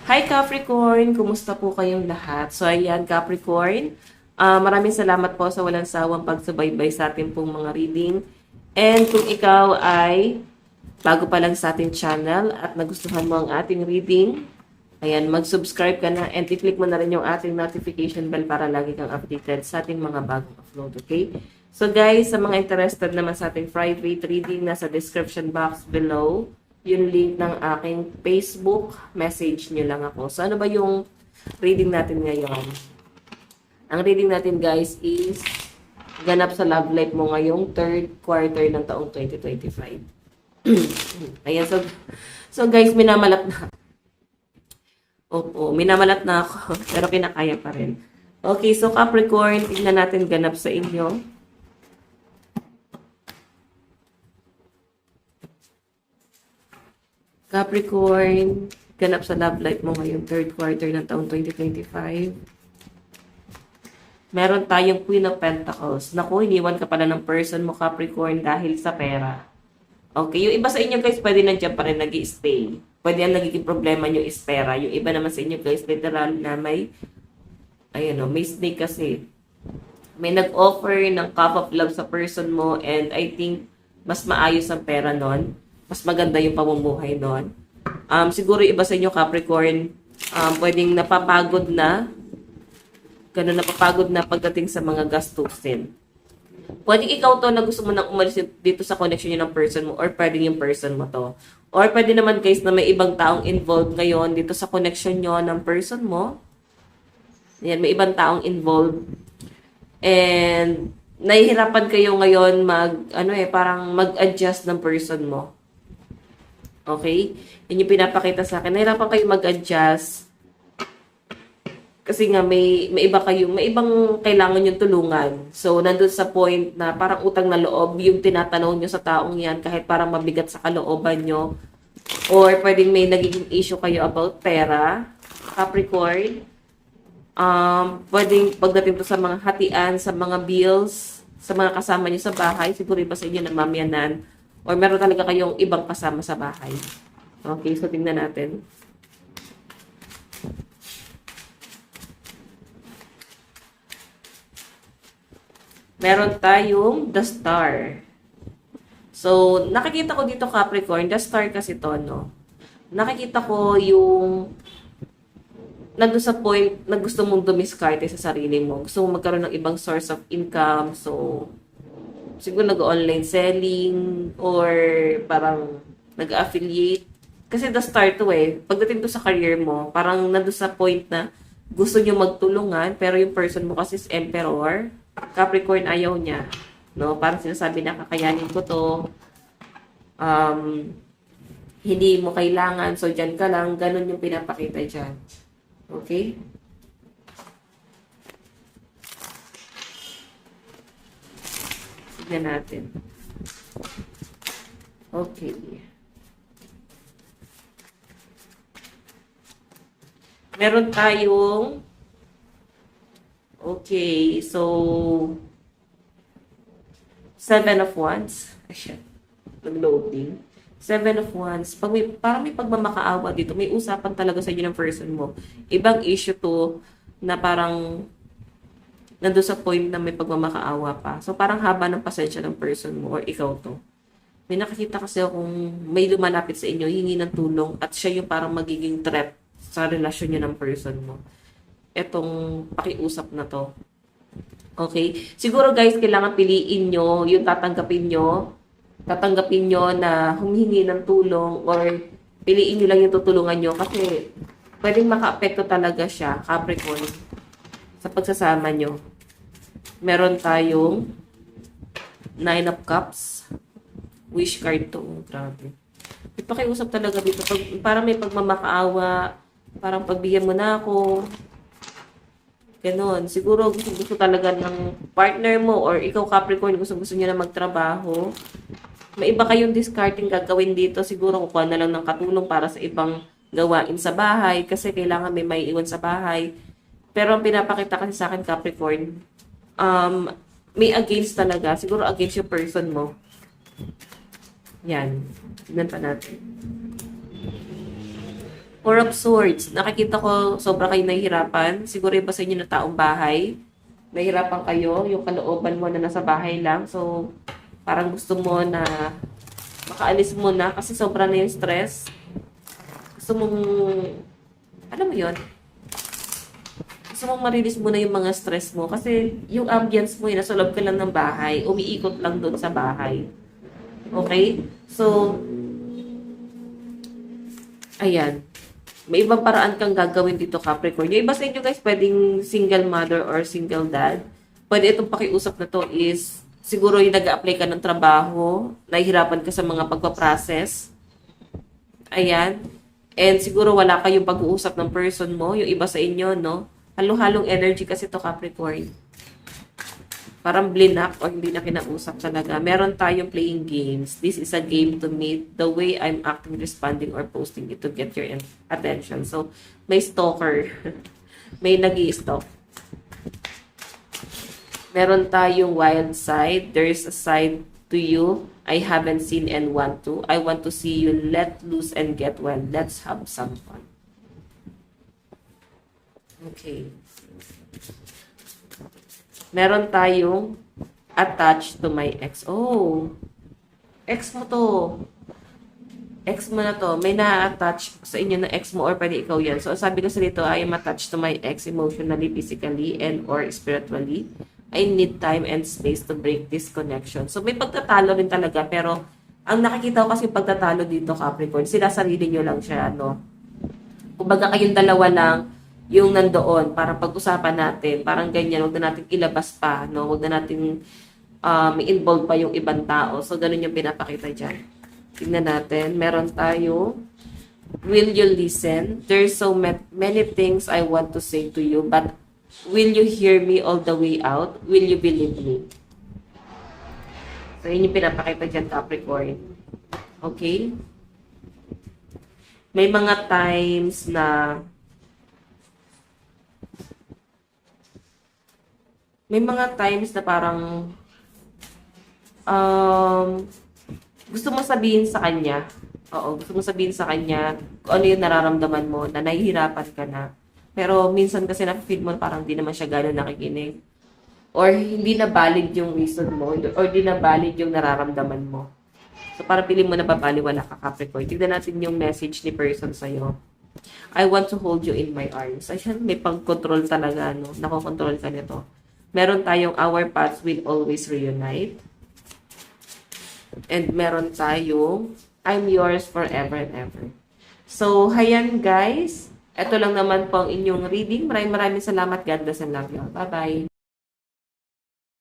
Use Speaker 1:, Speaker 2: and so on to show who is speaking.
Speaker 1: Hi Capricorn! Kumusta po kayong lahat? So ayan Capricorn, maraming salamat po sa walang sawang pagsubaybay sa ating pong mga reading. And kung ikaw ay bago pa lang sa ating channel at nagustuhan mo ang ating reading, ayan, mag-subscribe ka na and i-click mo na rin yung ating notification bell para lagi kang updated sa ating mga bagong upload, okay? So guys, sa mga interested naman sa ating private reading, nasa description box below, yung link ng aking Facebook, message nyo lang ako. So, ano ba yung reading natin ngayon? Ang reading natin, guys, is ganap sa love life mo ngayong third quarter ng taong 2025. Ayan, so guys, minamalat na. Opo, minamalat na ako, pero kinakaya pa rin. Okay, so Capricorn, tignan natin ganap sa inyo. Capricorn, ganap sa love life mo ngayong third quarter ng taong 2025. Meron tayong Queen of Pentacles. Naku, iniwan ka pala ng person mo, Capricorn, dahil sa pera. Okay, yung iba sa inyo guys, pwede nandiyan pa rin nag-i-stay. Pwede yan nagiging problema nyo is pera. Yung iba naman sa inyo guys, literal na may, ayun o, may snake kasi. May nag-offer ng cup of love sa person mo and I think mas maayos ang pera nun. Mas maganda yung pamumuhay doon. Siguro iba sa inyo, Capricorn, pwedeng napapagod na, ganun napapagod na pagdating sa mga gastusin. Pwedeng ikaw to na gusto mo nang umalis dito sa connection nyo ng person mo or pwedeng yung person mo to. Or pwede naman guys na may ibang taong involved ngayon dito sa connection nyo ng person mo. Yan, may ibang taong involved. And nahihirapan kayo ngayon parang mag-adjust ng person mo. Okay? Yun yung pinapakita sa akin. Nahirapan kayo mag-adjust. Kasi nga may iba kayo, may ibang kailangan yung tulungan. So, nandun sa point na parang utang na loob yung tinatanong nyo sa taong yan kahit parang mabigat sa kalooban nyo. Or pwedeng may nagiging issue kayo about pera. Capricorn. Pwedeng pagdating to sa mga hatian, sa mga bills, sa mga kasama nyo sa bahay. Siguro iba sa inyo namamyanan. Or meron talaga kayong ibang kasama sa bahay. Okay, so tingnan natin. Meron tayong the star. So, nakikita ko dito Capricorn, the star kasi to, no? Nakikita ko yung nandun sa point na gusto mong dumiskarte sa sarili mo. Gusto mong magkaroon ng ibang source of income. So, siguro nag-online selling or parang nag-affiliate. Kasi the start to pagdating to sa career mo, parang nandun sa point na gusto nyo magtulungan, pero yung person mo kasi is emperor. Capricorn ayaw niya. No? Parang sinasabi na kakayanin ko to. Hindi mo kailangan, so dyan ka lang. Ganun yung pinapakita dyan. Okay? Tignan natin. Okay. Meron tayong so 7 of Wands. Ayan. Nag-loading. 7 of Wands. Parang may pagmamakaawa dito. May usapan talaga sa inyo ng person mo. Ibang issue to na parang nandun sa point na may pagmamakaawa pa. So, parang haba ng pasensya ng person mo or ikaw to. May nakakita kasi akong may lumalapit sa inyo, hingi ng tulong at siya yung parang magiging threat sa relasyon niyo ng person mo. Etong pakiusap na to. Okay? Siguro guys, kailangan piliin nyo yung tatanggapin nyo na humihingi ng tulong or piliin nyo lang yung tutulungan nyo kasi pwedeng maka-apekto talaga siya, Capricorn, sa pagsasama nyo. Meron tayong 9 of Cups. Wish card to. Grabe. May pakiusap talaga dito. Parang may pagmamakaawa. Parang pagbigyan mo na ako. Ganon. Siguro gusto talaga ng partner mo or ikaw Capricorn, gusto nyo na magtrabaho. May iba kayong discarding gagawin dito. Siguro kukuha na lang ng katulong para sa ibang gawain sa bahay kasi kailangan may maiiwan sa bahay. Pero ang pinapakita kasi sa akin, Capricorn, may against talaga. Siguro against yung person mo. Yan. Tignan pa natin. Four of Swords. Nakikita ko sobra kayo nahihirapan. Siguro iba sa inyo na taong bahay. Nahihirapan kayo. Yung kalooban mo na nasa bahay lang. So, parang gusto mo na makaalis mo na kasi sobra na yung stress. Gusto mong, alam mo yon, gusto mong marilis mo na yung mga stress mo kasi yung ambience mo, nasa loob ka lang ng bahay, umiikot lang doon sa bahay. Okay? So, ayan. May ibang paraan kang gagawin dito, Capricorn. Yung iba sa inyo guys, pwedeng single mother or single dad. Pwede itong pakiusap na to is, siguro yung nag-a-apply ka ng trabaho, nahihirapan ka sa mga pagpaprocess. Ayan. And siguro wala kayong pag-uusap ng person mo, yung iba sa inyo, no? Halo-halong energy kasi to, Capricorn. Parang blinak o hindi na kinausap talaga. Meron tayong playing games. This is a game to meet the way I'm acting, responding, or posting it to get your attention. So, may stalker. May nag-i-stalk. Meron tayong wild side. There is a side to you I haven't seen and want to. I want to see you let loose and get well. Let's have some fun. Okay. Meron tayong attached to my ex. Oh, ex mo to. Ex mo na to. May na-attach sa inyo na ex mo or pwede ikaw yan. So, sabi ko sa dito, I am attached to my ex emotionally, physically, and or spiritually. I need time and space to break this connection. So, may pagtatalo rin talaga. Pero, ang nakikita ko kasi pagtatalo dito, Capricorn, sila sarili nyo lang siya, no? Kumbaga kayong dalawa lang yung nandoon para pag-usapan natin. Parang ganyan, huwag na natin ilabas pa, no? Huwag na natin i-involve pa yung ibang tao. So, ganun yung pinapakita dyan. Tingnan natin. Meron tayo, will you listen? There's so many things I want to say to you, but will you hear me all the way out? Will you believe me? So, yun yung pinapakita dyan, Capricorn. Okay? May mga times na parang gusto mo sabihin sa kanya. Oo, gusto mo sabihin sa kanya kung ano yung nararamdaman mo, na nahihirapan ka na. Pero minsan kasi na-feel mo parang di naman siya gano'n nakikinig. Or hindi na valid yung reason mo, or hindi na valid yung nararamdaman mo. So, para piling mo na babaliwala ka, Capricorn. Tignan natin yung message ni person sa'yo. I want to hold you in my arms. Ayan, may pang-control talaga, no? Nakokontrol ka nito. Meron tayong our paths will always reunite. And meron tayong I'm yours forever and ever. So, hayan guys. Ito lang naman po ang inyong reading. Maraming salamat. God bless and love you. Bye-bye.